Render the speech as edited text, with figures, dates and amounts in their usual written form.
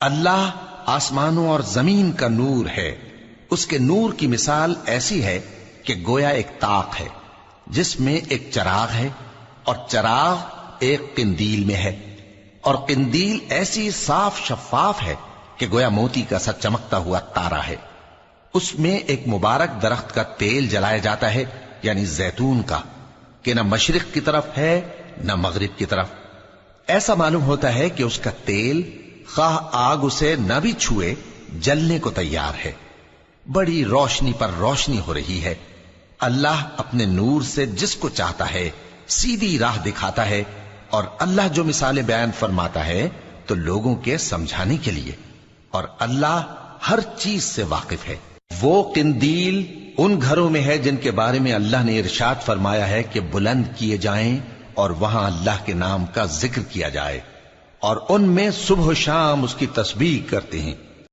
اللہ آسمانوں اور زمین کا نور ہے، اس کے نور کی مثال ایسی ہے کہ گویا ایک طاق ہے جس میں ایک چراغ ہے، اور چراغ ایک قندیل میں ہے، اور قندیل ایسی صاف شفاف ہے کہ گویا موتی کا سا چمکتا ہوا تارا ہے۔ اس میں ایک مبارک درخت کا تیل جلایا جاتا ہے، یعنی زیتون کا، کہ نہ مشرق کی طرف ہے نہ مغرب کی طرف۔ ایسا معلوم ہوتا ہے کہ اس کا تیل خواہ آگ اسے نہ بھی چھوئے جلنے کو تیار ہے۔ بڑی روشنی پر روشنی ہو رہی ہے۔ اللہ اپنے نور سے جس کو چاہتا ہے سیدھی راہ دکھاتا ہے، اور اللہ جو مثالیں بیان فرماتا ہے تو لوگوں کے سمجھانے کے لیے، اور اللہ ہر چیز سے واقف ہے۔ وہ قندیل ان گھروں میں ہے جن کے بارے میں اللہ نے ارشاد فرمایا ہے کہ بلند کیے جائیں اور وہاں اللہ کے نام کا ذکر کیا جائے، اور ان میں صبح و شام اس کی تسبیح کرتے ہیں۔